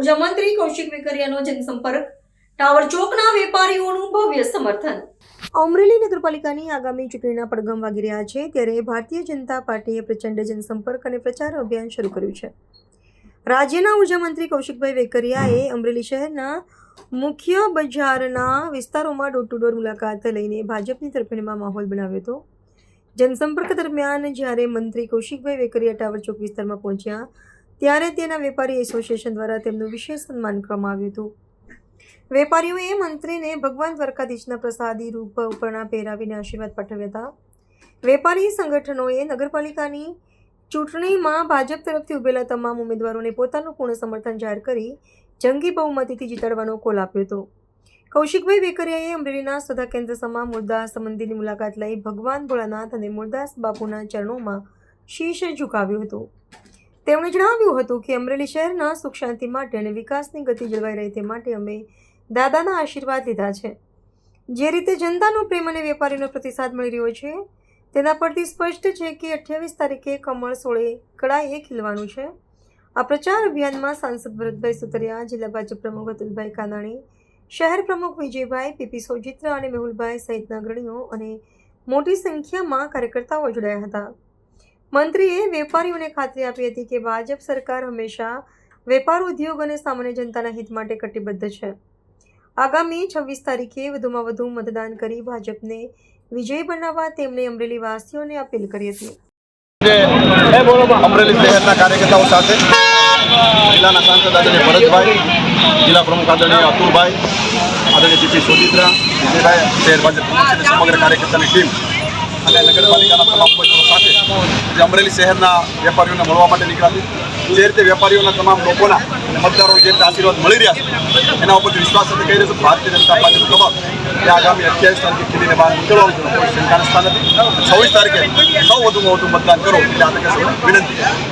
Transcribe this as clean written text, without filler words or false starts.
ઉર્જા મંત્રી કૌશિક વેકરિયાનો જનસંપર્ક, ટાવર ચોકના વેપારીઓનું ભવ્ય સમર્થન। અમરેલી નગરપાલિકાની આગામી ચૂંટણીના પડઘમ વાગી રહ્યા છે, ત્યારે ભારતીય જનતા પાર્ટીએ પ્રચંડ જનસંપર્ક અને પ્રચાર અભિયાન શરૂ કર્યું છે। રાજ્યના ઉર્જા મંત્રી કૌશિકભાઈ વેકરિયાએ અમરેલી શહેરના મુખ્ય બજારના વિસ્તારોમાં ડોર ટુ ડોર મુલાકાત લઈને ભાજપની તરફેણમાં માહોલ બનાવ્યો હતો। જનસંપર્ક દરમિયાન જ્યારે મંત્રી કૌશિકભાઈ વેકરિયા ટાવર ચોક વિસ્તારમાં પહોંચ્યા, ત્યારે તેના વેપારી એસોસિએશન દ્વારા તેમનું વિશેષ સન્માન કરવામાં આવ્યું હતું। વેપારીઓએ મંત્રીને ભગવાન દ્વારકાધીશના પ્રસાદી રૂપ ઉપરના પહેરાવીને આશીર્વાદ પાઠવ્યા હતા। વેપારી સંગઠનોએ નગરપાલિકાની ચૂંટણીમાં ભાજપ તરફથી ઉભેલા તમામ ઉમેદવારોને પોતાનું પૂર્ણ સમર્થન જાહેર કરી જંગી બહુમતીથી જીતાડવાનો કોલ આપ્યો હતો। કૌશિકભાઈ વેકરિયાએ અમરેલીના સ્વધા કેન્દ્ર સમા મૂળદાસ મંદિરની મુલાકાત લઈ ભગવાન ભોળાનાથ અને મૂળદાસ બાપુના ચરણોમાં શીશ ઝુકાવ્યું હતું। તેમણે જણાવ્યું હતું કે અમરેલી શહેરના સુખ શાંતિ માટે અને વિકાસની ગતિ જળવાઈ રહે તે માટે અમે દાદાના આશીર્વાદ લીધા છે। જે રીતે જનતાનો પ્રેમ અને વેપારીનો પ્રતિસાદ મળી રહ્યો છે, તેના પરથી સ્પષ્ટ છે કે 28 તારીખે કમળ સોળે કળાએ ખીલવાનું છે। આ પ્રચાર અભિયાનમાં સાંસદ ભરતભાઈ સુતરિયા, જિલ્લા ભાજપ પ્રમુખ અતુલભાઈ કાનાણી, શહેર પ્રમુખ વિજયભાઈ, પીપી સોજિત્રા અને મેહુલભાઈ સહિતના અગ્રણીઓ અને મોટી સંખ્યામાં કાર્યકર્તાઓ જોડાયા હતા। મંત્રીએ વેપારીઓને ખાતરી આપી હતી કે ભાજપ સરકાર હંમેશા વેપાર ઉદ્યોગ અને સામાન્ય જનતાના હિત માટે કટિબદ્ધ છે। આગામી 26 તારીખે વધુમાં વધુ મતદાન કરી ભાજપને વિજય બનાવવા તેમણે અમરેલી વાસીઓને અપીલ કરી હતી। અમરેલી શહેરના કાર્યકર્તાઓ સાથે જિલ્લાના સાંસદ આદરણીય ભરતભાઈ, જિલ્લા પ્રમુખ આદરણીય અતુલભાઈ, આદરણીય પીપી સોજિત્રા, વિજયભાઈ, શહેર ભાજપ સમગ્ર કાર્યકર્તાની ટીમ અને નગરપાલિકાના તમામ ઉમેદવારો સાથે જે અમરેલી શહેરના વેપારીઓને મળવા માટે નીકળ્યા। જે રીતે વેપારીઓના તમામ લોકોના અને મતદારો જે રીતે આશીર્વાદ મળી રહ્યા છે, એના ઉપરથી વિશ્વાસ સાથે કહી રહ્યો છું ભારતીય જનતા પાર્ટીનું પ્રભાવ એ આગામી 28 તારીખે ખીલીને બહાર નીકળવાનું છે, કોઈ શંકાના સ્થાન નથી। 26 તારીખે સૌ વધુમાં વધુ મતદાન કરો એટલે આ તકે વિનંતી।